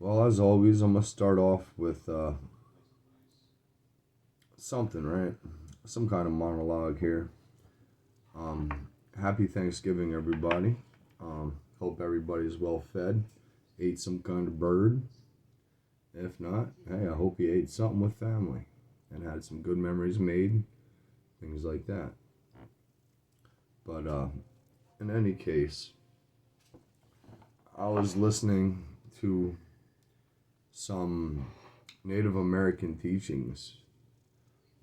Well, as always, I'm gonna start off with something, right? Some kind of monologue here. Happy Thanksgiving, everybody. Hope everybody's well fed. Ate some kind of bird. If not, hey, I hope you ate something with family and had some good memories made, things like that. But in any case, I was listening to some Native American teachings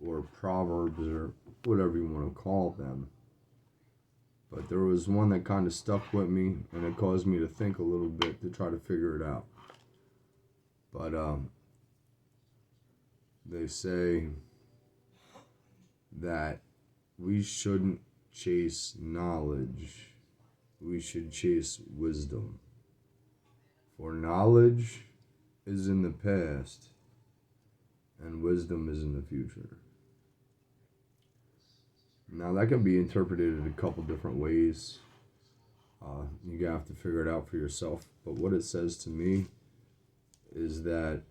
or proverbs or whatever you want to call them. But there was one that kind of stuck with me and it caused me to think a little bit to try to figure it out. But they say that we shouldn't chase knowledge, we should chase wisdom. For knowledge is in the past and wisdom is in the future. Now, that can be interpreted in a couple different ways. You have to figure it out for yourself. But what it says to me is that,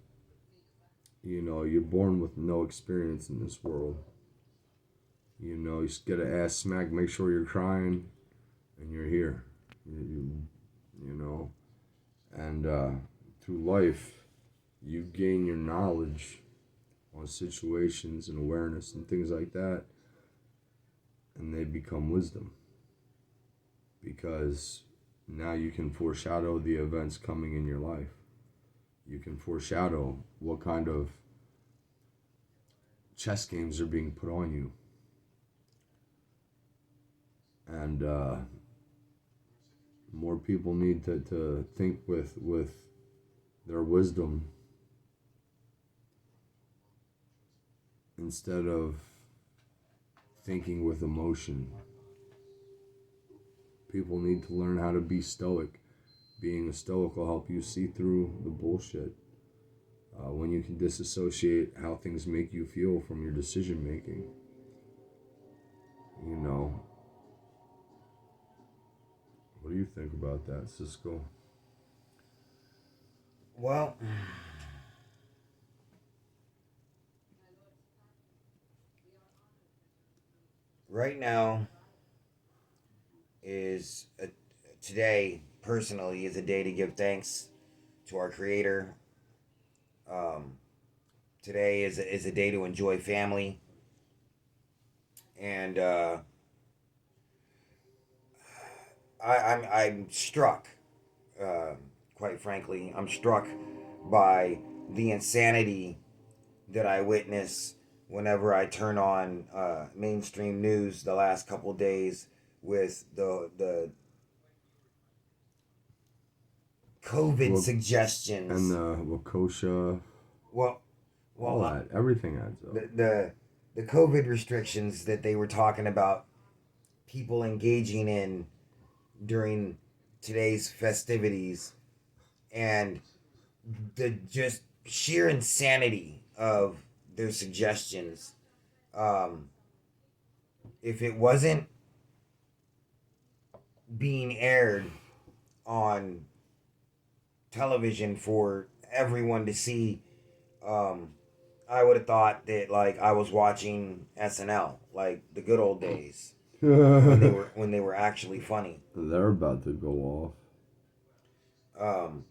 you're born with no experience in this world. You just get an ass smack, make sure you're crying, and you're here. You know, and through life, you gain your knowledge on situations and awareness and things like that, and they become wisdom because now you can foreshadow the events coming in your life. You can foreshadow what kind of chess games are being put on you. And more people need to think with their wisdom instead of thinking with emotion. People need to learn how to be stoic. Being a stoic will help you see through the bullshit. When you can disassociate how things make you feel from your decision making. You know, what do you think about that, Cisco? Well, right now is today personally is a day to give thanks to our Creator. Um, Today is a day to enjoy family, and I'm struck. Uh, Quite frankly, I'm struck by the insanity that I witness whenever I turn on mainstream news the last couple days with the COVID Well, and suggestions. Wakosha, Well, all well, that, everything adds up. the COVID restrictions that they were talking about people engaging in during today's festivities, and the just sheer insanity of their suggestions. Um, if it wasn't being aired on television for everyone to see, um, I would have thought that like I was watching SNL, like the good old days They're when they were actually funny. about to go off. Um,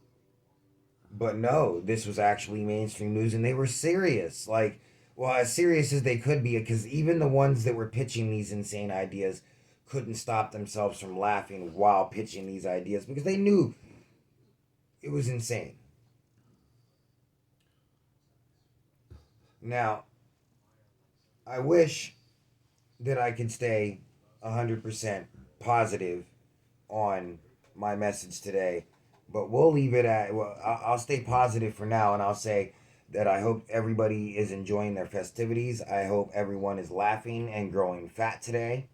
but no, this was actually mainstream news, and they were serious. Like, well, as serious as they could be, because even the ones that were pitching these insane ideas couldn't stop themselves from laughing while pitching these ideas because they knew it was insane. Now, I wish that I could stay 100% positive on my message today, but we'll leave it at, well, I'll stay positive for now, and I'll say that I hope everybody is enjoying their festivities. I hope everyone is laughing and growing fat today.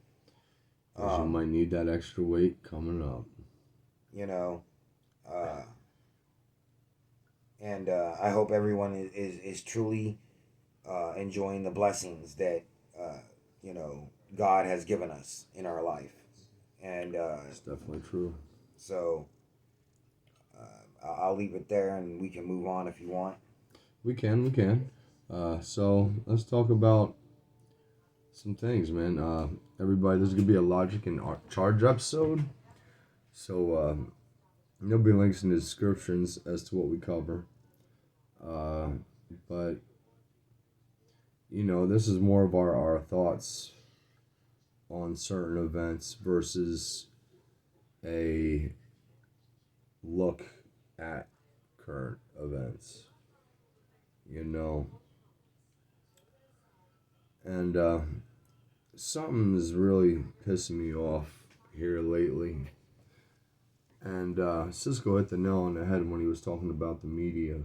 Because you Um, might need that extra weight coming up. you know, uh, and I hope everyone is truly enjoying the blessings that uh, God has given us in our life. And It's definitely true. so I'll leave it there, and we can move on if you want. We can. So let's talk about some things, man. Everybody, this is gonna be a Logic and Charge episode. So there'll be links in the descriptions as to what we cover. Uh, but this is more of our thoughts on certain events versus a look at current events. And something is really pissing me off here lately. And Cisco hit the nail on the head when he was talking about the media.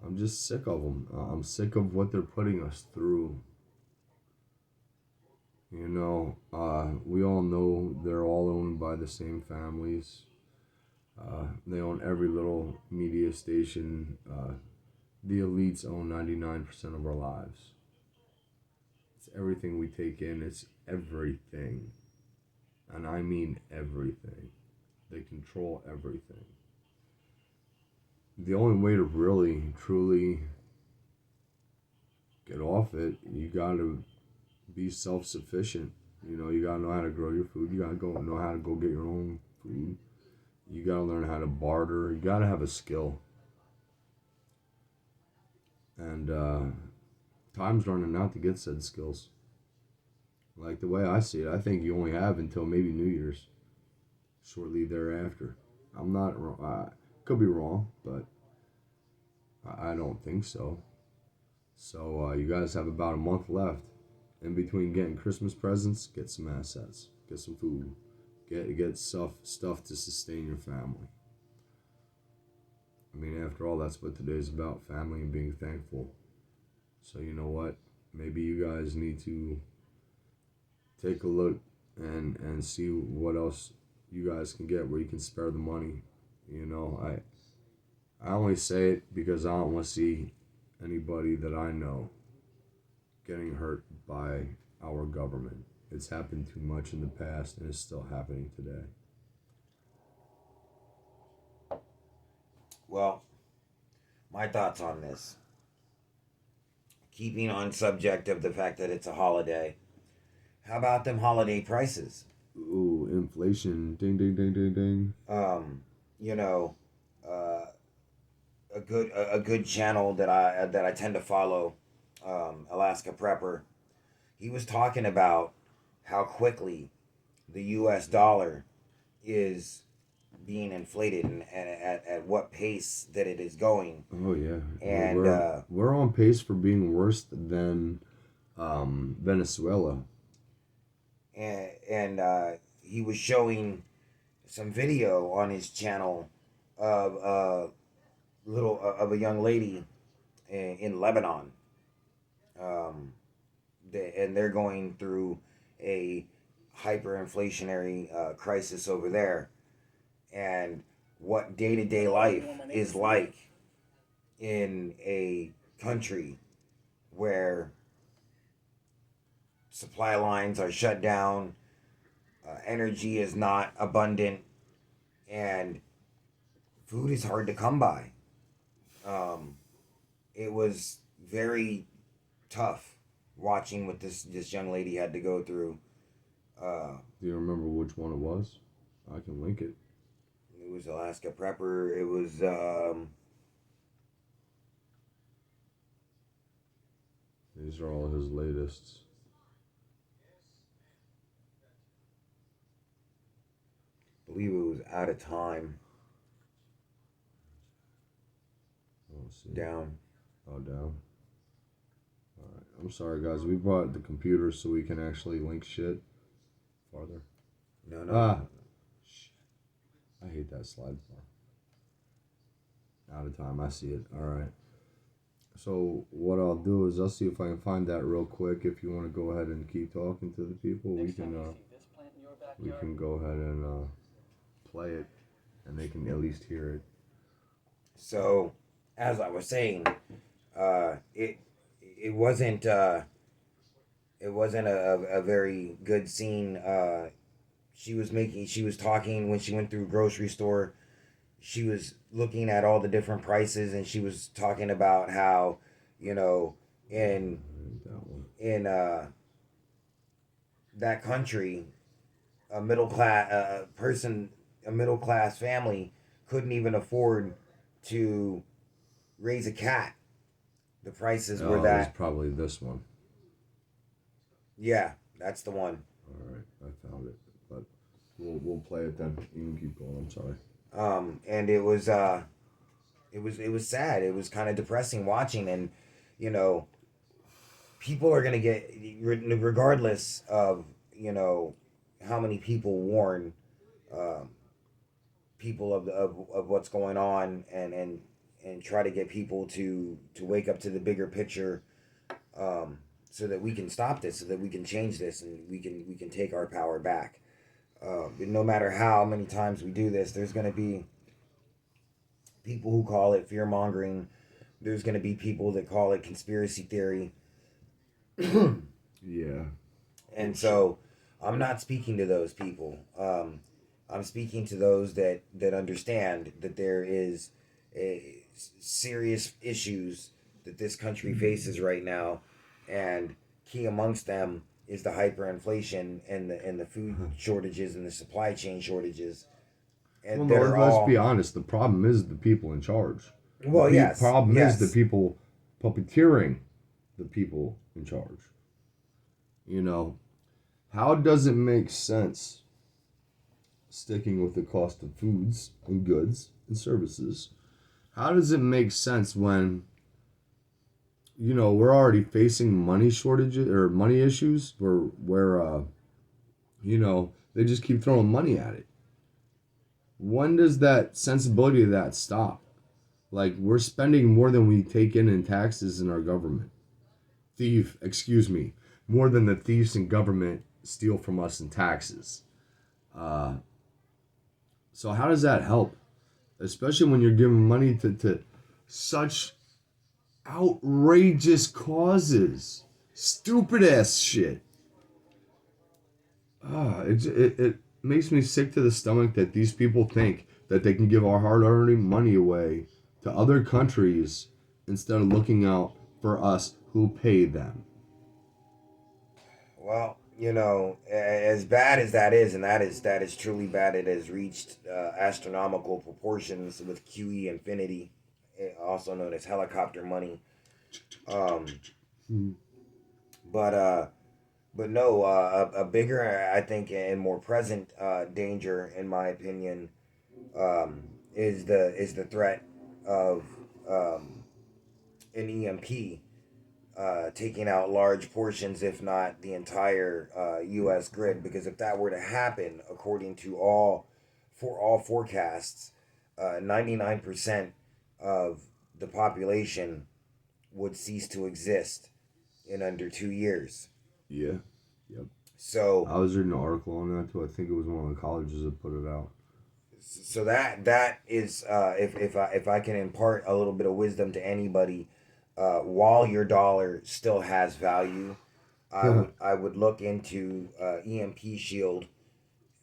I'm just sick of them. I'm sick of what they're putting us through. We all know they're all owned by the same families. They own every little media station. The elites own 99% of our lives. It's everything we take in. It's everything. And I mean everything. They control everything. The only way to really, truly get off it, you gotta be self-sufficient. You gotta know how to grow your food. You gotta know how to go get your own food. You gotta learn how to barter. You gotta have a skill. And time's running out to get said skills. Like the way I see it, I think you only have until maybe New Year's. Shortly thereafter. I'm not wrong. I could be wrong, but I don't think so. So you guys have about a month left. In between getting Christmas presents, get some assets, get some food, get stuff to sustain your family. I mean, after all, that's what today's about: family and being thankful. So you know what? Maybe you guys need to take a look and see what else you guys can get where you can spare the money. I only say it because I don't want to see anybody that I know getting hurt by our government. It's happened too much in the past and it's still happening today. Well, my thoughts on this. Keeping on subject of the fact that it's a holiday, how about them holiday prices? Ooh, inflation. Ding, ding, ding, ding, ding. You know, a good channel that I tend to follow, Alaska Prepper. He was talking about how quickly the U.S. dollar is being inflated and at what pace that it is going. Oh yeah, And we're on pace for being worse than Venezuela. And he was showing some video on his channel of a young lady in Lebanon. And they're going through a hyperinflationary crisis over there, and what day-to-day life is like in a country where supply lines are shut down, energy is not abundant, and food is hard to come by. It was very tough watching what this young lady had to go through. Do you remember which one it was? I can link it. It was Alaska Prepper. It was These are all his latest. I believe it was Out of Time. Down. Oh, down. Alright. I'm sorry, guys. We brought the computer so we can actually link shit farther. No. Shit. I hate that slide bar. Out of Time. I see it. Alright. So, what I'll do is I'll see if I can find that real quick. If you want to go ahead and keep talking to the people, we can go ahead and play it, and they can at least hear it. So, as I was saying, it wasn't a very good scene. She was talking when she went through a grocery store. she was looking at all the different prices, and she was talking about how, you know, in That one. in that country, a middle class person, a middle class family couldn't even afford to raise a cat. The prices were Oh, it was that. probably this one. Yeah, that's the one. All right, I found it. But we'll play it then. You can keep going. I'm sorry. And it was sad. It was kind of depressing watching, and you know, people are gonna get, regardless of, how many people warn, um, people of what's going on, and try to get people to wake up to the bigger picture, so that we can stop this, so that we can change this, and we can take our power back. No matter how many times we do this, there's going to be people who call it fear mongering. There's going to be people that call it conspiracy theory. Yeah. And so I'm not speaking to those people. I'm speaking to those that understand that there is serious issues that this country faces right now, and key amongst them is the hyperinflation and the food shortages and the supply chain shortages, Well, and no, that are let's all. be honest. The problem is the people in charge. Well, yes, Problem is the yes. people puppeteering the people in charge. You know, how does it make sense sticking with the cost of foods and goods and services? How does it make sense when, we're already facing money shortages or money issues where they just keep throwing money at it? When does that sensibility of that stop? Like, we're spending more than we take in taxes in our government. Excuse me, more than the thieves in government steal from us in taxes. Uh, so how does that help? Especially when you're giving money to such outrageous causes, stupid ass shit. It makes me sick to the stomach that these people think that they can give our hard-earned money away to other countries instead of looking out for us who pay them. Well, as bad as that is, and that is truly bad. It has reached astronomical proportions with QE infinity, also known as helicopter money. Um, Hmm. but no, a bigger, I think, and more present danger, in my opinion, is the threat of um, an EMP taking out large portions, if not the entire U.S. grid. Because if that were to happen, according to all forecasts, 99% of the population would cease to exist in under 2 years. Yeah. Yep. So I was reading an article on that too. I think it was one of the colleges that put it out. that is, if I can impart a little bit of wisdom to anybody, while your dollar still has value, I would look into EMP shield,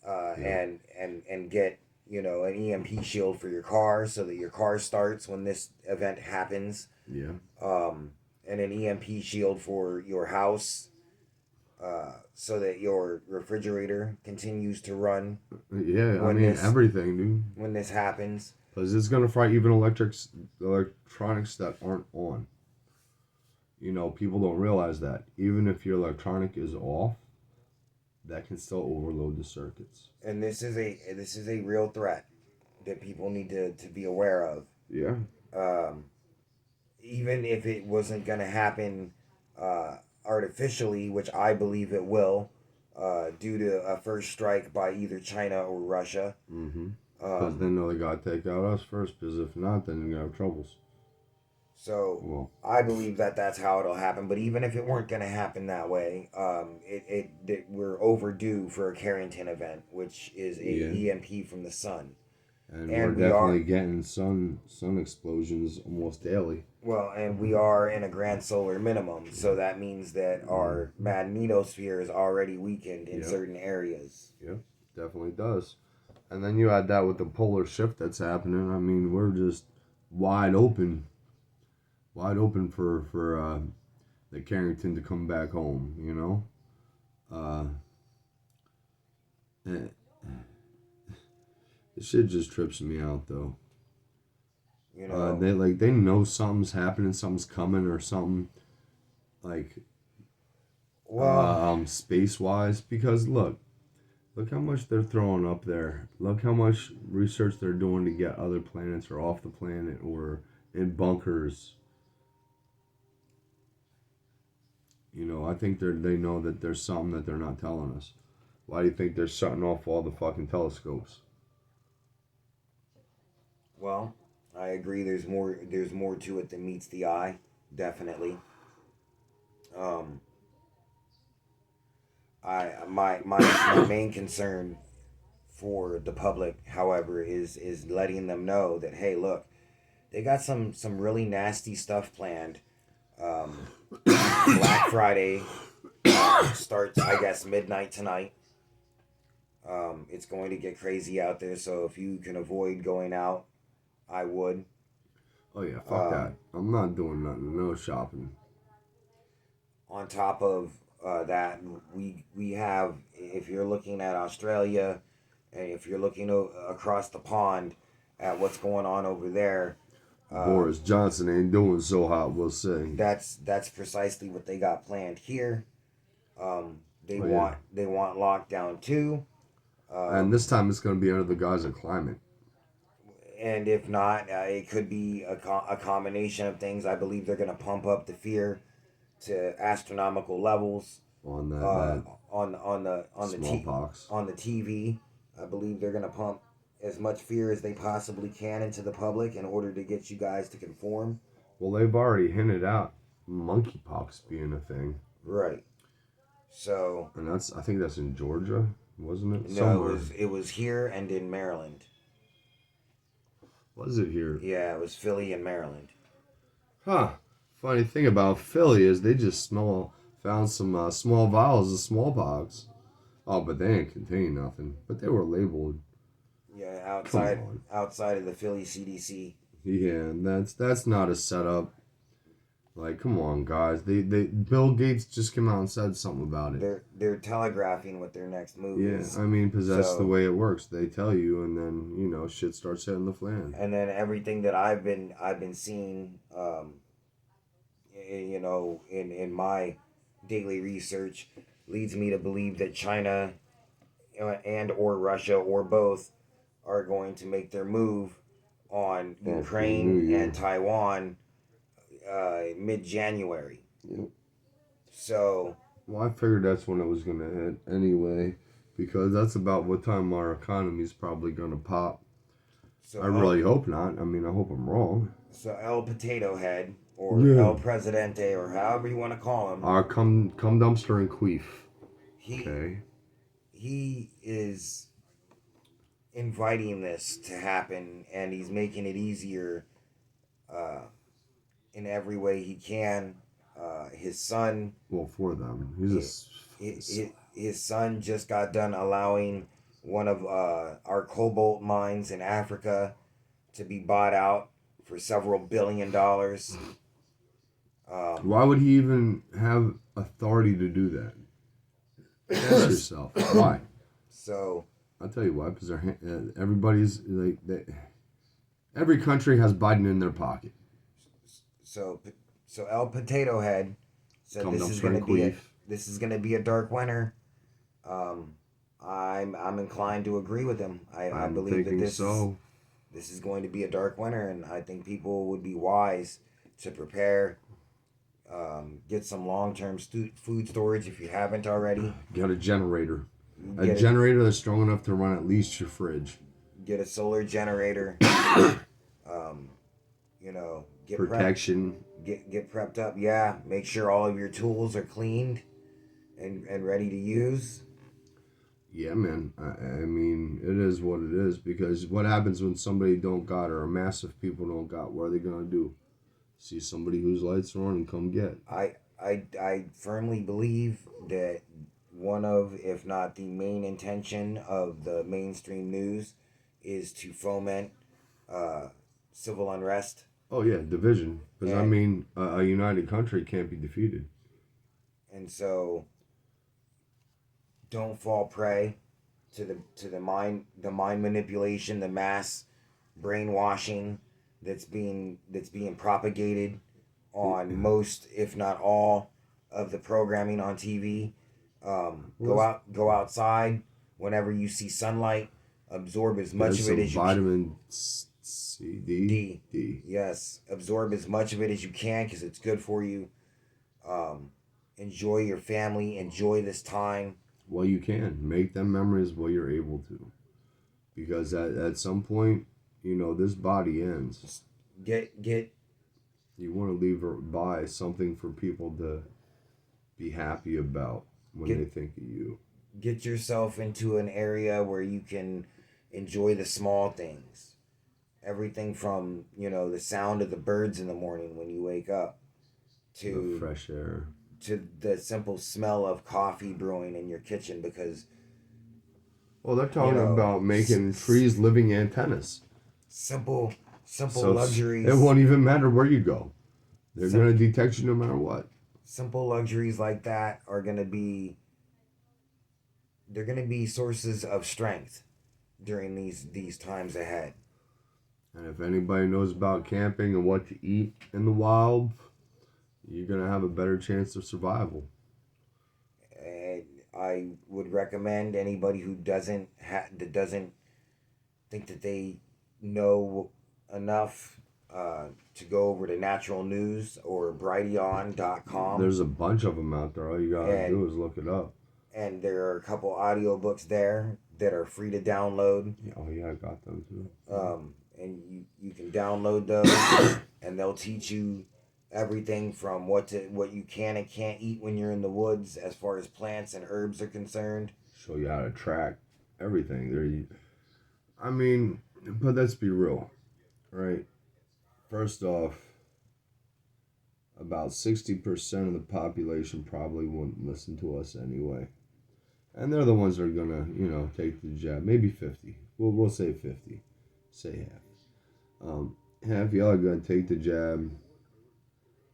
Yep. and get, an EMP shield for your car, so that your car starts when this event happens, Yeah. um, and an EMP shield for your house, so that your refrigerator continues to run Yeah. I when mean this everything, dude. when this happens. Because it's gonna fry even electronics that aren't on. People don't realize that even if your electronic is off, that can still overload the circuits. And this is a real threat that people need to be aware of. Yeah. Um, Even if it wasn't going to happen artificially, which I believe it will, due to a first strike by either China or Russia. Mm-hmm. Because they Um, know they gotta take out us first. Because if not, then you're gonna have troubles. so Well. I believe that that's how it'll happen. But even if it weren't going to happen that way, we're overdue for a Carrington event, which is a Yeah. EMP from the sun. And we're And we are. definitely getting sun explosions almost daily. Well, and we are in a grand solar minimum, so that means that our magnetosphere is already weakened in Yep. certain areas. Yep. Definitely does. And then you add that with the polar shift that's happening. I mean, we're just wide open, for the Carrington to come back home. You know, uh, eh, this shit just trips me out though. You know, They know something's happening, something's coming, or something like well, space wise. Because look how much they're throwing up there. Look how much research they're doing to get other planets or off the planet or in bunkers. You know, I think they know that there's something that they're not telling us. Why do you think they're shutting off all the fucking telescopes? well, I agree. There's more to it than meets the eye. Definitely. Um, my main concern for the public, however, is letting them know that, hey, look, they got some really nasty stuff planned. Um, Black Friday starts, I guess, midnight tonight. It's going to get crazy out there, so if you can avoid going out, I would. Oh yeah, fuck that. Um, I'm not doing nothing. No shopping. on top of that, we have, if you're looking at Australia, and if you're looking across the pond at what's going on over there, Boris Johnson ain't doing so hot, we'll say. that's precisely what they got planned here. They Oh yeah. want lockdown too. And this time it's going to be under the guise of climate. And if not, it could be a combination of things. I believe they're going to pump up the fear to astronomical levels On uh, that on smallpox. on the TV. I believe they're going to pump as much fear as they possibly can into the public in order to get you guys to conform. Well, they've already hinted out monkeypox being a thing. Right. So And I think that's in Georgia, wasn't it? no, Somewhere. it was here and in Maryland. Was it here? Yeah, it was Philly and Maryland. Huh. Funny thing about Philly is they just found some small vials of smallpox. Oh, but they didn't contain nothing. But they were labeled. Yeah, Come on. outside of the Philly CDC. Yeah, and that's not a setup. Like, come on, guys. They Bill Gates just came out and said something about it. They're telegraphing what their next move Yeah, is. I mean, that's So the way it works. They tell you, and then shit starts hitting the fan. and then everything that I've been seeing, in my daily research, leads me to believe that China and or Russia or both are going to make their move on Oh, New Ukraine Year. and Taiwan mid January. Yep. So Well, I figured that's when it was gonna hit anyway, because that's about what time our economy's probably gonna pop. so I really hope not. I mean, I hope I'm wrong. so El Potato Head or Yeah. El Presidente or however you want to call him, Come dumpster and queef. he Okay. he is inviting this to happen, and he's making it easier uh, in every way he can. His son, Well, for them, he's his son just got done allowing one of our cobalt mines in Africa to be bought out for several $billions. Why would he even have authority to do that? Ask yourself why. So I'll tell you why. Because everybody's like every country has Biden in their pocket. so El Potato Head said Come this is dumpster going and to be queef. this is going to be a dark winter. I'm inclined to agree with him. I I'm believe that thinking so. this is going to be a dark winter, and I think people would be wise to prepare. Get some long-term food storage if you haven't already. Get a generator. A Get generator that's strong enough to run at least your fridge. get a solar generator. Get Protection. get prepped up. Yeah, make sure all of your tools are cleaned and ready to use. Yeah, man. I mean, it is what it is. Because what happens when somebody don't got, or a mass of people don't got? What are they gonna do? See somebody whose lights are on and come get. I firmly believe that one of, if not the main intention of the mainstream news, is to foment uh, civil unrest. Oh yeah, division. Because I And mean, a united country can't be defeated. so don't fall prey to the mind manipulation, the mass brainwashing that's being propagated on most, if not all, of the programming on TV. Go outside whenever you see sunlight. Absorb as Get much of it some as you can. vitamin C, D. D. Yes, absorb as much of it as you can because it's good for you. Um, Enjoy your family. Enjoy this time. Well, you can make them memories while you're able to, because at some point, this body ends. Get You want to leave by something for people to be happy about when get they think of you. get yourself into an area where you can enjoy the small things. Everything from the sound of the birds in the morning when you wake up The to fresh air. the simple smell of coffee brewing in your kitchen because Well, they're you talking know about making trees living antennas. simple So luxuries. it won't even matter where you go. They're Sim- going to detect you no matter what. Simple luxuries like that are going to be sources of strength during these times ahead. And if anybody knows about camping and what to eat in the wild, you're going to have a better chance of survival. And I would recommend anybody who that doesn't think that they know enough to go over to Natural News or Brighteon.com. There's a bunch of them out there. All you got to do is look it up. And there are a couple audiobooks there that are free to download. Oh, yeah, I got them too. And you can download those, and they'll teach you everything from what you can and can't eat when you're in the woods, as far as plants and herbs are concerned. Show you how to track everything. I mean, but let's be real, right? First off, about 60% of the population probably wouldn't listen to us anyway. And they're the ones that are gonna, take the jab. Maybe 50. We'll say 50. Say half. Half y'all are gonna take the jab.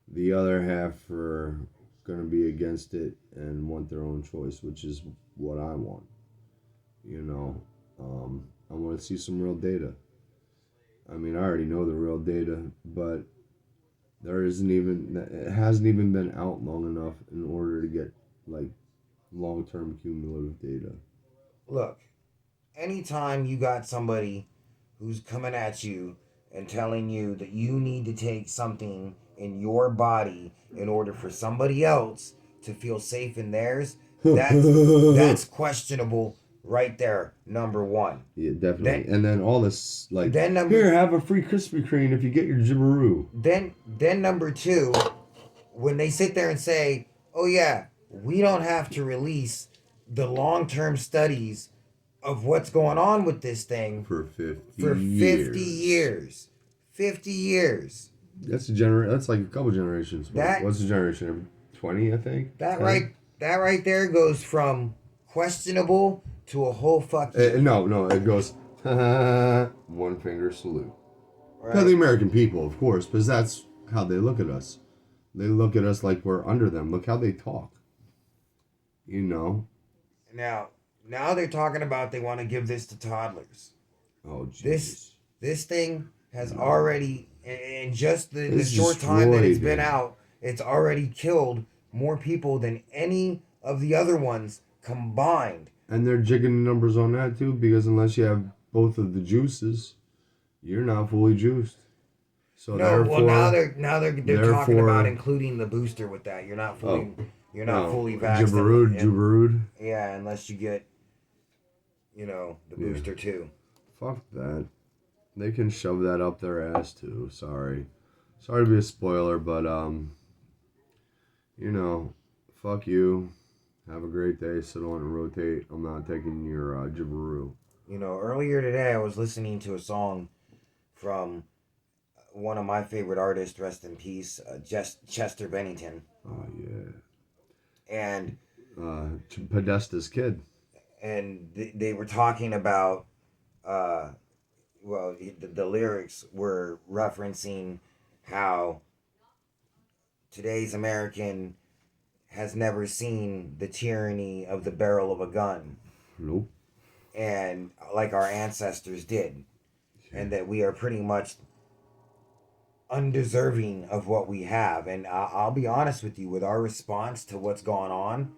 The other half are gonna be against it and want their own choice, which is what I want. I want to see some real data. I mean, I already know the real data, but it hasn't even been out long enough in order to get like long-term cumulative data. Look, anytime you got somebody who's coming at you and telling you that you need to take something in your body in order for somebody else to feel safe in theirs, that's questionable right there, number one. Yeah, definitely. And then all this Then here, have a free Krispy Kreme if you get your Jibberoo. Then number two, when they sit there and say, "Oh yeah, we don't have to release the long-term studies of what's going on with this thing for 50 years. 50 years. That's like a couple generations. What's a generation? Every 20, I think. That 10? right there goes from questionable to a whole fucking. No, it goes one finger salute. Right. To the American people, of course, because that's how they look at us. They look at us like we're under them. Look how they talk. Now they're talking about they want to give this to toddlers. Oh, jeez. This thing has already, in just the short time that it's been out, it's already killed more people than any of the other ones combined. And they're jigging the numbers on that too, because unless you have both of the juices, you're not fully juiced. So now they're talking about including the booster with that. You're not fully vaccinated. Jibberoo. Yeah, unless you get the booster too. Fuck that. They can shove that up their ass too. Sorry to be a spoiler, but fuck you. Have a great day. Sit on and rotate. I'm not taking your Jibberoo. Earlier today I was listening to a song from one of my favorite artists, rest in peace, Chester Bennington. Oh yeah. And Podesta's kid. And they were talking about, uh, well, the lyrics were referencing how today's American has never seen the tyranny of the barrel of a gun, Nope. and like our ancestors did, and that we are pretty much undeserving of what we have. And I'll be honest with you, with our response to what's gone on,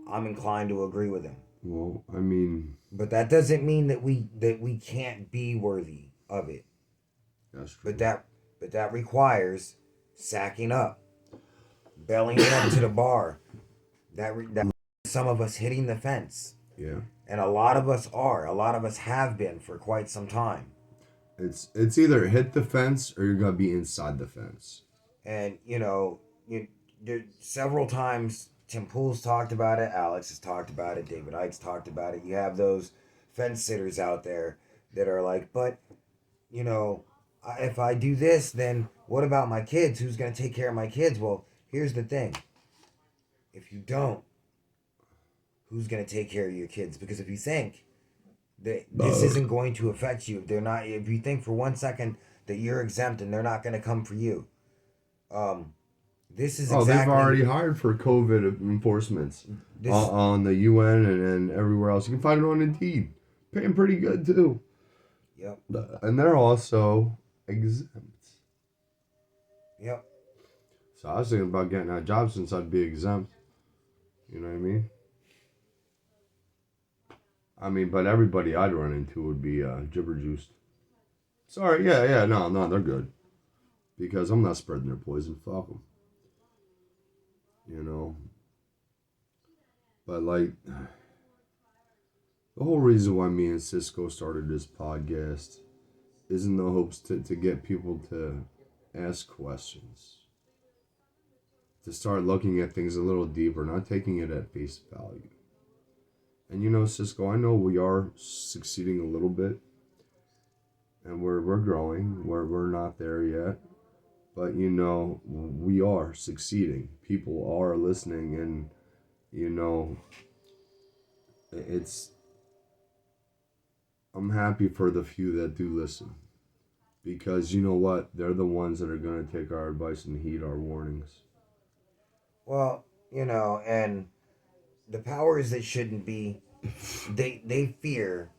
I'm inclined to agree with him. Well, I mean, But that doesn't mean that we can't be worthy of it. that's true. But that requires sacking up, bellying up to the bar. That some of us hitting the fence, Yeah. and a lot of us are. A lot of us have been for quite some time. It's either hit the fence or you're gonna be inside the fence. And there several times Tim Pool's talked about it, Alex has talked about it, David Icke's talked about it. You have those fence sitters out there that are like, but if I do this, then what about my kids? Who's going to take care of my kids? Well, here's the thing. If you don't, who's going to take care of your kids? Because if you think that this isn't going to affect you, if you think for 1 second that you're exempt and they're not going to come for you, this is Oh, exactly. they've already hired for COVID enforcements on the UN and everywhere else. You can find it on Indeed. Paying pretty good too. Yep. And they're also exempt. Yep. So I was thinking about getting that job since I'd be exempt. You know what I mean? But everybody I'd run into would be gibber juiced. Sorry, no, they're good. Because I'm not spreading their poison. Fuck them. But like, the whole reason why me and Cisco started this podcast is in the hopes to get people to ask questions. To start looking at things a little deeper, not taking it at face value. And Cisco, I know we are succeeding a little bit. And we're growing. We're not there yet. But we are succeeding. People are listening, and I'm happy for the few that do listen. Because you know what? They're the ones that are gonna take our advice and heed our warnings. Well, and the powers that shouldn't be, they fear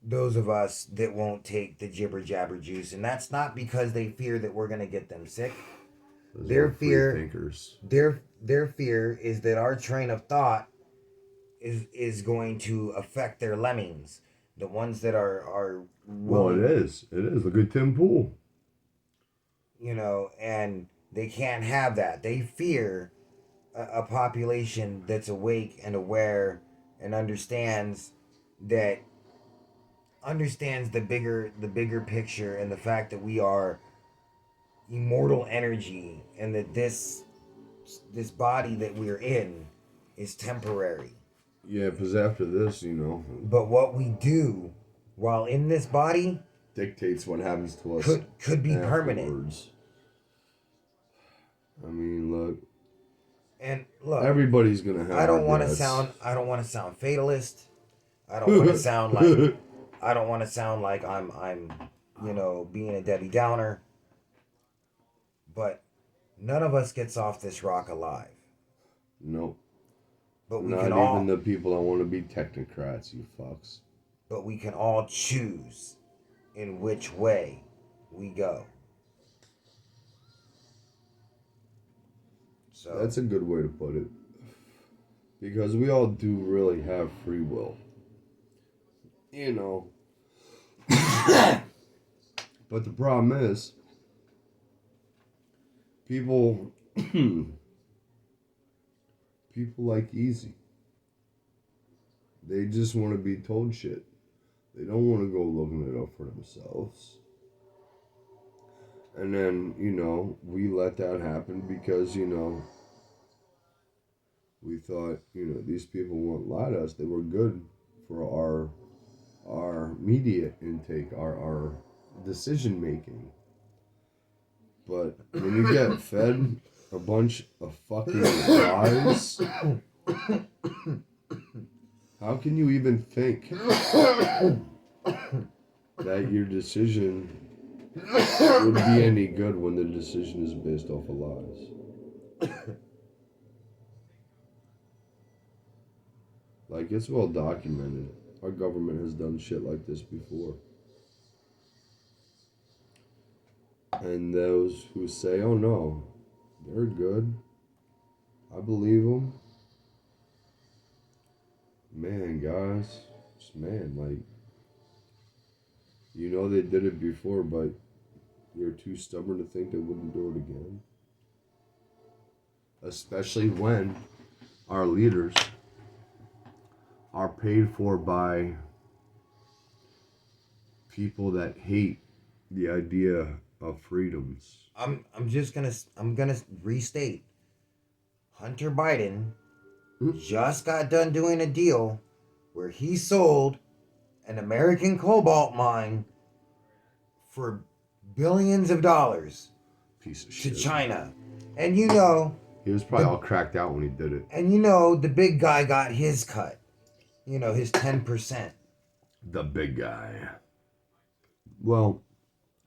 those of us that won't take the jibber jabber juice, and that's not because they fear that we're gonna get them sick. Their fear, thinkers. Their fear is that our train of thought is going to affect their lemmings, the ones that are willing. Well, it is. Look at Tim Pool. And they can't have that. They fear a population that's awake and aware and understands the bigger picture, and the fact that we are immortal energy, and that this body that we're in is temporary. Yeah, because after this, But what we do while in this body dictates what happens to us. Could be afterwards. permanent. Look. And look, everybody's gonna have. I don't want to sound fatalist. I don't want to sound like. I don't want to sound like I'm being a Debbie Downer. But none of us gets off this rock alive. Nope. But we not can even the people that want to be technocrats, you fucks. But we can all choose in which way we go. So that's a good way to put it. Because we all do really have free will. But the problem is, people like easy. They just want to be told shit. They don't want to go looking it up for themselves. And then, we let that happen because, we thought, these people won't lie to us. They were good for our media intake, our decision making. But when you get fed a bunch of fucking lies How can you even think that your decision would be any good when the decision is based off of lies? Like, it's well documented. Our government has done shit like this before. And those who say, oh no, they're good, I believe them. Man, guys, just man, like, you know they did it before, but you're too stubborn to think they wouldn't do it again. Especially when our leaders are paid for by people that hate the idea of freedoms. I'm gonna restate. Hunter Biden just got done doing a deal where he sold an American cobalt mine for billions of dollars Piece of to shit. China. And you know, He was probably all cracked out when he did it. and you know the big guy got his cut. You know, his 10%. The big guy. Well,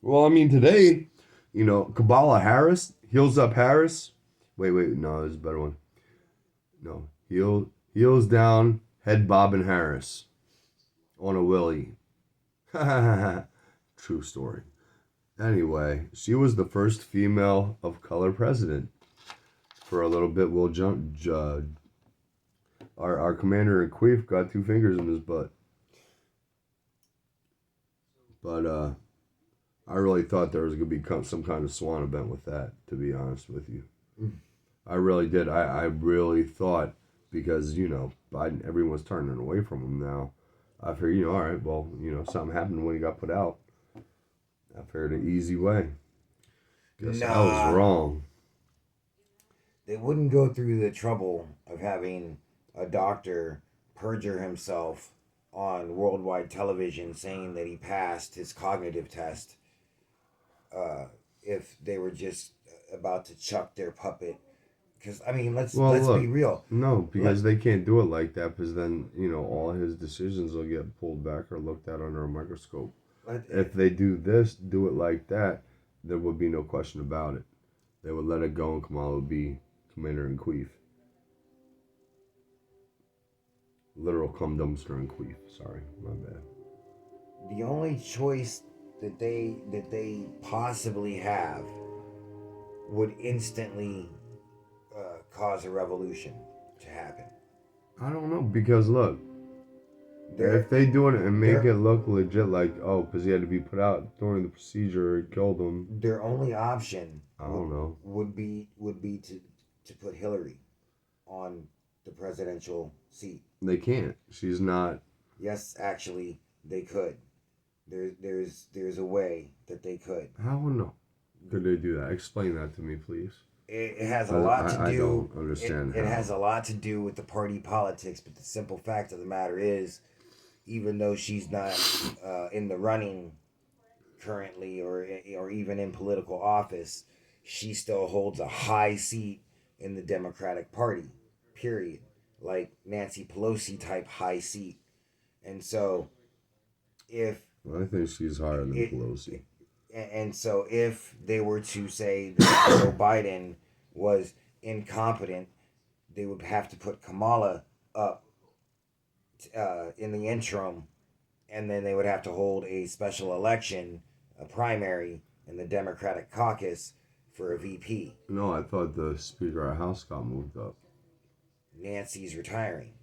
I mean, today, you know, Kamala Harris, heels up Harris. Wait, no, there's a better one. No, heels down, head bobbing Harris on a willy. True story. Anyway, she was the first female of color president. For a little bit, we'll jump. Our commander in chief got 2 fingers in his butt. But I really thought there was going to be some kind of swan event with that, to be honest with you. I really did. I really thought, because, you know, Biden, everyone's turning away from him now. I figured, you know, all right, well, you know, something happened when he got put out. I figured an easy way. Guess I was wrong. They wouldn't go through the trouble of having a doctor perjure himself on worldwide television saying that he passed his cognitive test if they were just about to chuck their puppet. Because, I mean, let's be real. No, because they can't do it like that, because then, you know, all his decisions will get pulled back or looked at under a microscope. If they do it like that, there would be no question about it. They would let it go and Kamala would be commander in chief. Literal cum dumpster in queef. Sorry, my bad. The only choice that they possibly have would instantly cause a revolution to happen. I don't know, because look, if they do it and make it look legit, like, oh, because he had to be put out during the procedure, it killed him. Their only option, I don't know, would be to put Hillary on the presidential seat. They can't. She's not. Yes, actually, they could. There's a way that they could. How no? Could they do that? Explain that to me, please. It has a lot to do. I don't understand. It has a lot to do with the party politics, but the simple fact of the matter is, even though she's not in the running currently, or even in political office, she still holds a high seat in the Democratic Party. Period. Like Nancy Pelosi type high seat. And so, I think she's higher than Pelosi. And so, if they were to say that Joe Biden was incompetent, they would have to put Kamala up in the interim, and then they would have to hold a special election, a primary in the Democratic caucus for a VP. No, I thought the Speaker of the House got moved up. Nancy's retiring.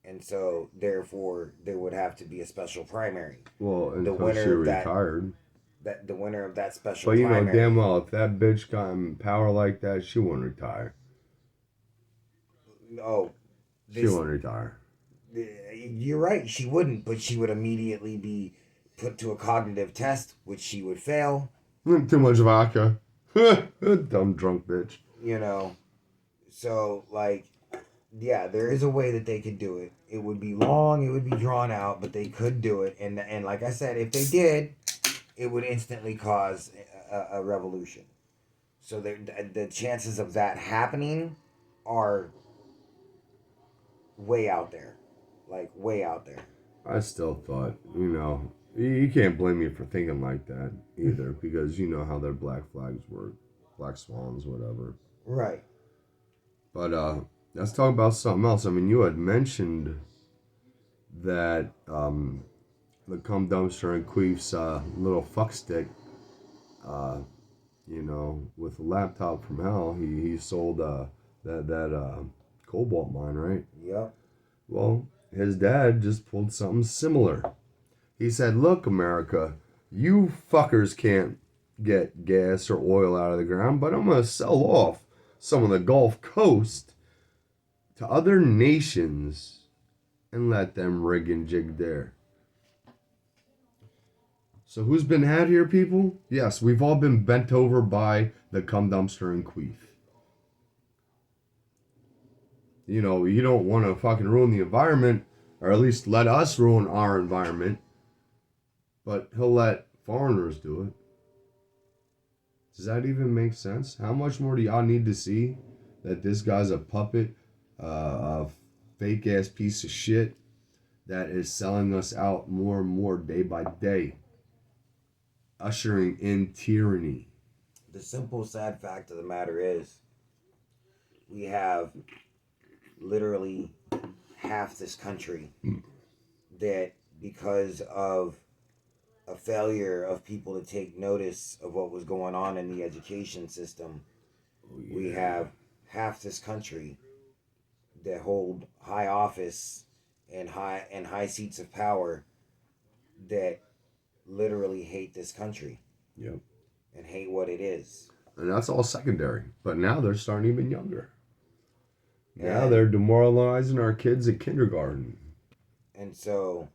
And so, therefore, there would have to be a special primary. Well, until she retired. The winner of that special primary. But you know damn well, if that bitch got in power like that, she wouldn't retire. Oh. She wouldn't retire. You're right, she wouldn't, but she would immediately be put to a cognitive test, which she would fail. Too much vodka. Dumb drunk bitch. You know, so, like, yeah, there is a way that they could do it. It would be long, it would be drawn out, but they could do it. And like I said, if they did, it would instantly cause a revolution. So the chances of that happening are way out there. Like, way out there. I still thought, you can't blame me for thinking like that either, because you know how their black flags work, black swans, whatever. Right. But let's talk about something else. I mean, you had mentioned that the cum dumpster and queef's little fuckstick, with a laptop from hell, he sold that cobalt mine, right? Yep. Well, his dad just pulled something similar. He said, "Look, America, you fuckers can't get gas or oil out of the ground, but I'm gonna sell off some of the Gulf Coast to other nations and let them rig and jig there." So who's been had here, people? Yes, we've all been bent over by the cum dumpster and queef. You don't want to fucking ruin the environment, or at least let us ruin our environment, but he'll let foreigners do it. Does that even make sense? How much more do y'all need to see that this guy's a puppet, a fake ass piece of shit that is selling us out more and more day by day, ushering in tyranny? The simple, sad fact of the matter is, we have literally half this country that, because of a failure of people to take notice of what was going on in the education system, we have half this country that hold high office and high seats of power that literally hate this country. Yep. And hate what it is. And that's all secondary. But now they're starting even younger. Now they're demoralizing our kids at kindergarten. And so,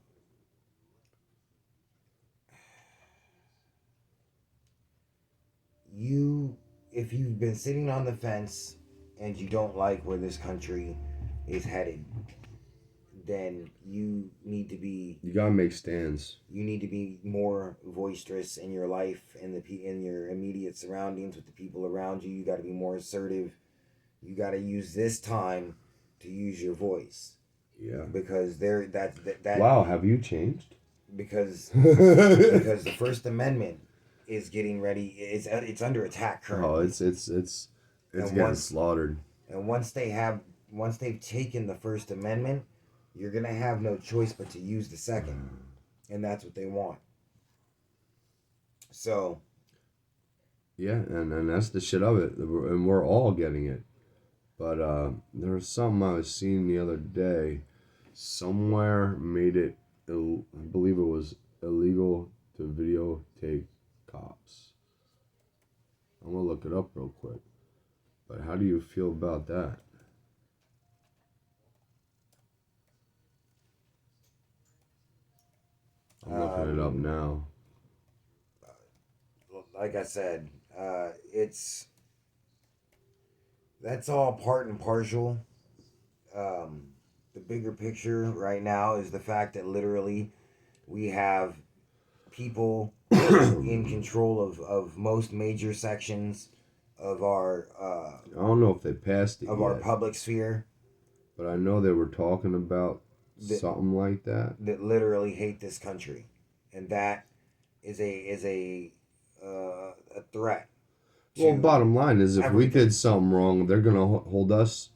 if you've been sitting on the fence and you don't like where this country is headed, then you gotta make stands. You need to be more boisterous in your life, in your immediate surroundings, with the people around you. You got to be more assertive. You got to use this time to use your voice. Yeah. Because that. Wow, have you changed? Because the First Amendment is getting ready. It's under attack currently. Oh, it's getting slaughtered. And once they've taken the First Amendment, you're gonna have no choice but to use the second, and that's what they want. So. Yeah, and that's the shit of it, and we're all getting it. But there was something I was seeing the other day. Somewhere made it, I believe it was illegal to videotape cops. I'm gonna look it up real quick. But how do you feel about that? I'm looking it up now. Like I said, that's all part and partial. The bigger picture right now is the fact that literally we have people in control of most major sections of our I don't know if they passed it of yet, our public sphere, but I know they were talking about something like that literally hate this country, and that is a threat. Well, bottom line is, if we did something wrong, they're gonna hold us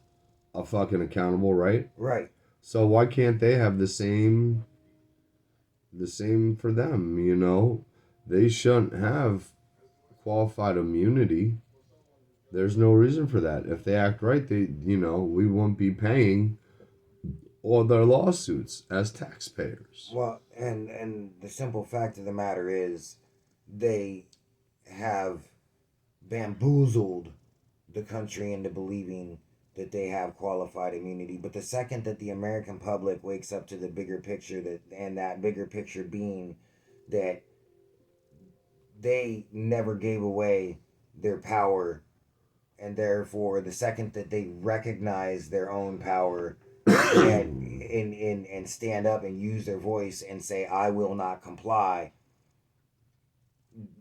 a fucking accountable, right? Right. So why can't they have the same for them? They shouldn't have qualified immunity. There's no reason for that. If they act right, we won't be paying all their lawsuits as taxpayers. Well, and the simple fact of the matter is, they have bamboozled the country into believing that they have qualified immunity. But the second that the American public wakes up to the bigger picture, that bigger picture being that they never gave away their power, and therefore the second that they recognize their own power and stand up and use their voice and say, I will not comply,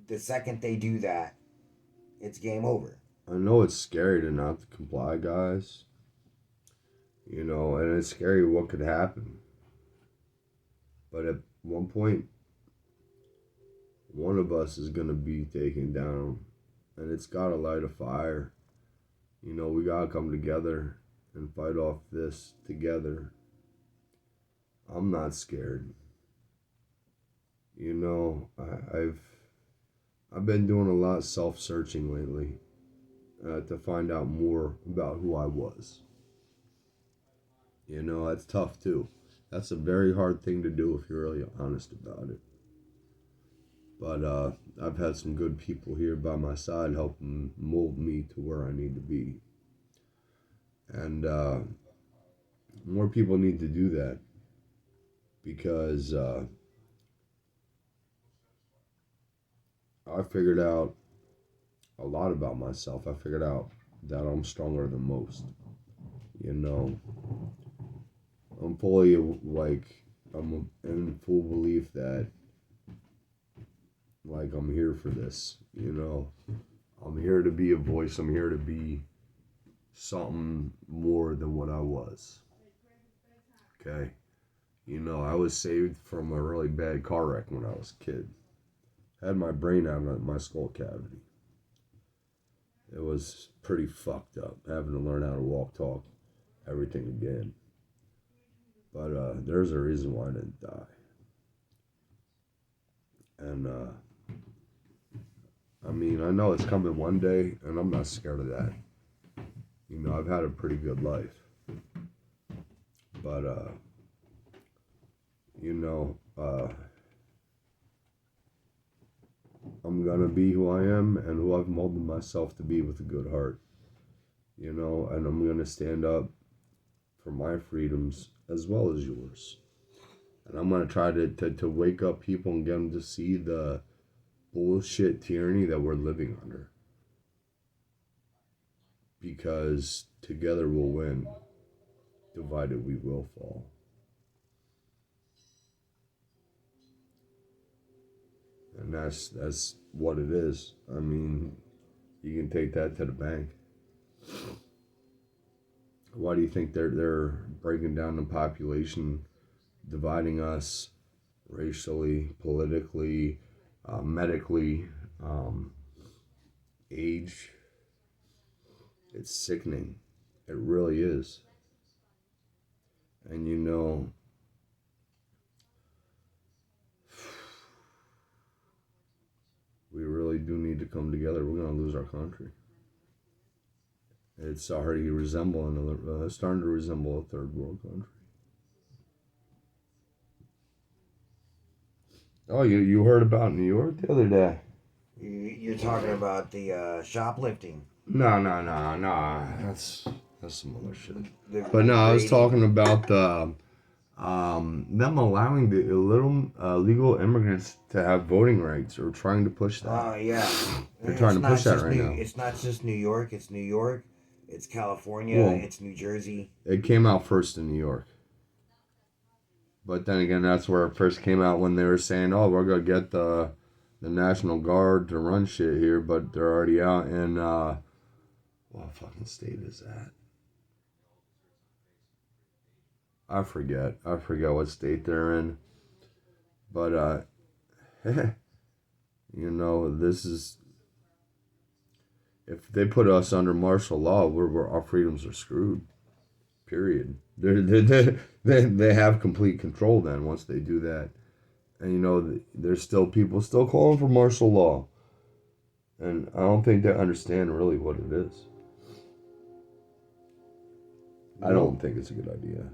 the second they do that, it's game over. I know it's scary to not comply, guys, You know, and it's scary what could happen. But at one point, one of us is going to be taken down, and it's got to light a fire. You know, we got to come together and fight off this together. I'm not scared. You know, I've been doing a lot of self-searching lately to find out more about who I was. You know, that's tough too. That's a very hard thing to do if you're really honest about it. But I've had some good people here by my side helping mold me to where I need to be. And more people need to do that because I figured out a lot about myself. I figured out that I'm stronger than most. You know, I'm fully I'm in full belief that I'm here for this. You know, I'm here to be a voice. I'm here to be something more than what I was. Okay. You know, I was saved from a really bad car wreck when I was a kid. I had my brain out of my skull cavity. It was pretty fucked up, having to learn how to walk, talk, everything again. But there's a reason why I didn't die. And I mean, I know it's coming one day, and I'm not scared of that. You know, I've had a pretty good life. But you know, I'm gonna be who I am and who I've molded myself to be with a good heart. You know, and I'm gonna stand up for my freedoms as well as yours. And I'm gonna try to wake up people and get them to see the bullshit tyranny that we're living under. Because together we'll win. Divided we will fall. And that's what it is. I mean, you can take that to the bank. Why do you think they're breaking down the population, dividing us racially, politically, medically, age? It's sickening. It really is. And you know, we really do need to come together. We're going to lose our country. It's already starting to resemble a third world country. Oh, you heard about New York the other day? You're talking about the shoplifting. No. That's some other shit. But no, I was talking about them allowing the illegal immigrants to have voting rights, or trying to push that. Oh yeah, they're trying to push that right now. It's not just New York. It's New York. It's California. Well, it's New Jersey. It came out first in New York. But then again, that's where it first came out when they were saying, "Oh, we're gonna get the National Guard to run shit here," but they're already out in what fucking state is that? I forget what state they're in. But you know, this is, if they put us under martial law, our freedoms are screwed. Period. They have complete control then once they do that. And you know, there's still people still calling for martial law. And I don't think they understand really what it is. I don't think it's a good idea.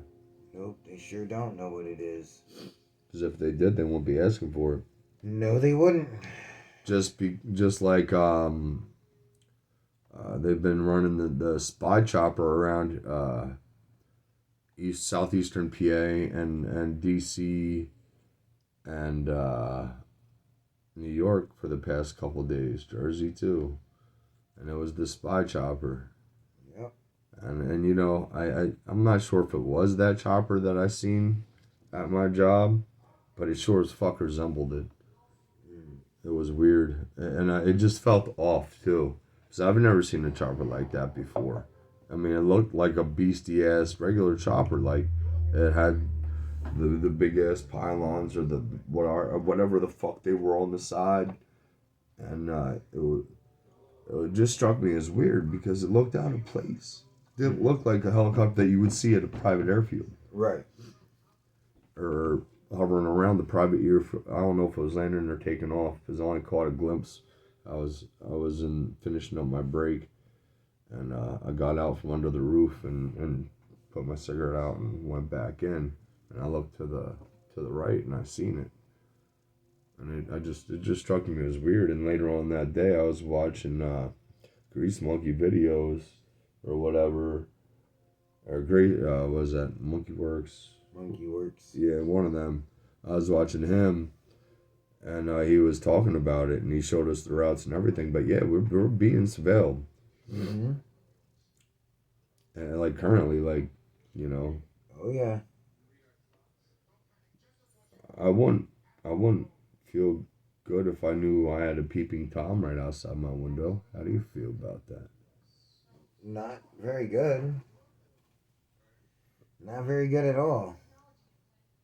Nope, they sure don't know what it is. Because if they did, they wouldn't be asking for it. No, they wouldn't. Just like they've been running the spy chopper around southeastern PA and DC and New York for the past couple days, Jersey too, and it was the spy chopper. Yep. And you know, I'm not sure if it was that chopper that I seen at my job, but it sure as fuck resembled it. It was weird, and it just felt off too, because I've never seen a chopper like that before. I mean, it looked like a beastie ass regular chopper. Like it had the big ass pylons or whatever the fuck they were on the side, and it just struck me as weird because it looked out of place. It didn't look like a helicopter that you would see at a private airfield. Right. Or hovering around the private I don't know if it was landing or taking off because I only caught a glimpse. I was in finishing up my break, and I got out from under the roof and put my cigarette out and went back in, and I looked to the right and I seen it, and it just struck me as weird. And later on that day, I was watching Grease Monkey videos or whatever, or great was that Monkey Works? Monkey Works. Yeah, one of them. I was watching him, and he was talking about it, and he showed us the routes and everything. But yeah, we're being surveilled. Mm-hmm. And like currently, like, you know. Oh yeah. I wouldn't feel good if I knew I had a peeping Tom right outside my window. How do you feel about that? Not very good. Not very good at all.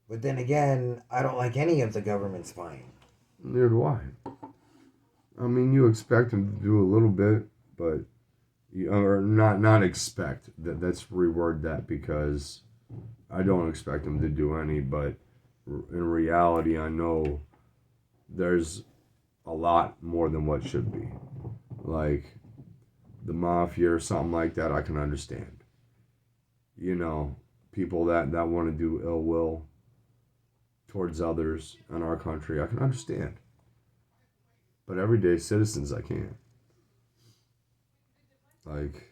But then again, I don't like any of the government spying. Neither do I. I mean, you expect them to do a little bit, but or not expect that. Let's reword that because I don't expect them to do any. But in reality, I know there's a lot more than what should be. Like the mafia or something like that, I can understand. You know, people that want to do ill will towards others in our country, I can understand. But everyday citizens, I can't. Like,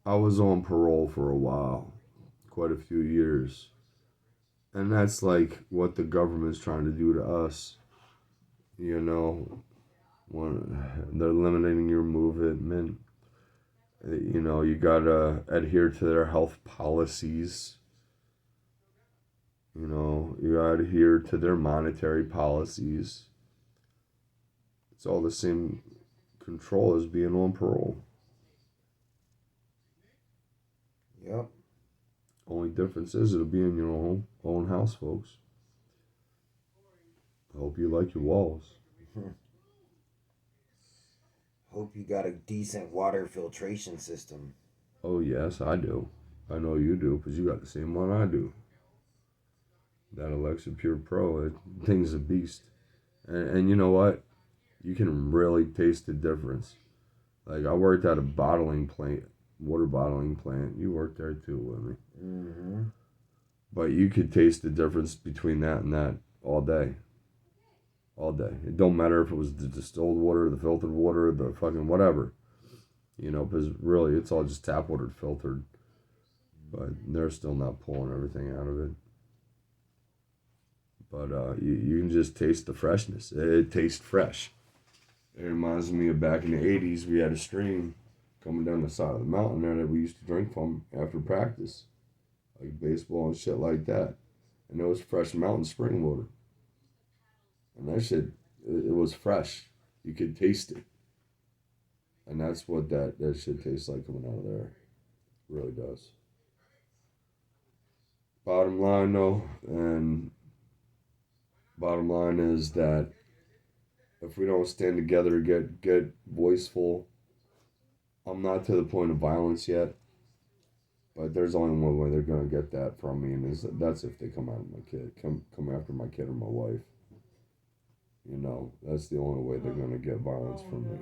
I was on parole for a while, quite a few years. And that's like what the government's trying to do to us. You know, when they're limiting your movement, you know, you gotta adhere to their health policies. You know, you gotta adhere to their monetary policies. It's all the same control as being on parole. Yep. Only difference is it'll be in your own house, folks. I hope you like your walls. Hope you got a decent water filtration system. Oh, yes, I do. I know you do, because you got the same one I do. That Alexa Pure Pro, thing's a beast. And you know what? You can really taste the difference. Like, I worked at a bottling plant, water bottling plant. You worked there too with me. Mm-hmm. But you could taste the difference between that and that all day. All day. It don't matter if it was the distilled water, the filtered water, the fucking whatever. You know, because really it's all just tap water filtered. But they're still not pulling everything out of it. But you can just taste the freshness. It tastes fresh. It reminds me of back in the 80s, we had a stream coming down the side of the mountain there that we used to drink from after practice. Like baseball and shit like that. And it was fresh mountain spring water. And that shit, it was fresh. You could taste it. And that's what that shit tastes like coming out of there. It really does. Bottom line is that if we don't stand together, get voiceful. I'm not to the point of violence yet. But there's only one way they're gonna get that from me, and that's if they come after my kid, come after my kid or my wife. You know, that's the only way they're gonna get violence from me.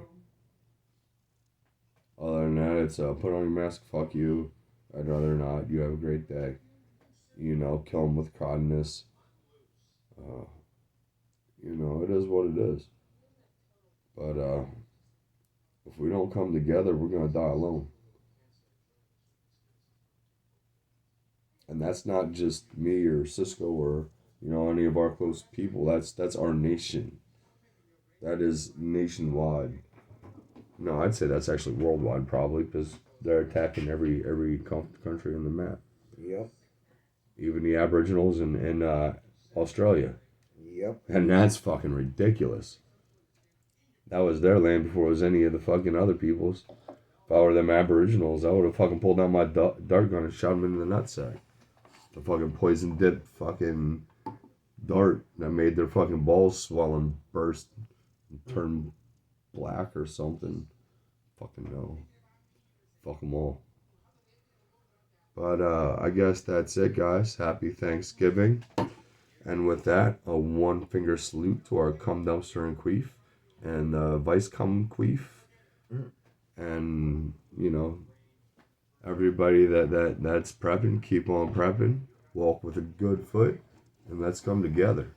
Other than that, it's put on your mask, fuck you. I'd rather not. You have a great day. You know, kill them with kindness. You know, it is what it is. But if we don't come together, we're gonna die alone. And that's not just me or Cisco or, you know, any of our close people. That's our nation. That is nationwide. No, I'd say that's actually worldwide probably because they're attacking every country on the map. Yep. Even the Aboriginals in Australia. Yep. And that's fucking ridiculous. That was their land before it was any of the fucking other people's. If I were them Aboriginals, I would have fucking pulled out my dart gun and shot them in the nutsack. The fucking poison dip fucking dart that made their fucking balls swell and burst and turn black or something. Fucking no. Fuck them all. But I guess that's it, guys. Happy Thanksgiving. And with that, a one finger salute to our cum dumpster and queef and vice cum queef. And, you know, everybody that's prepping, keep on prepping. Walk with a good foot. And let's come together.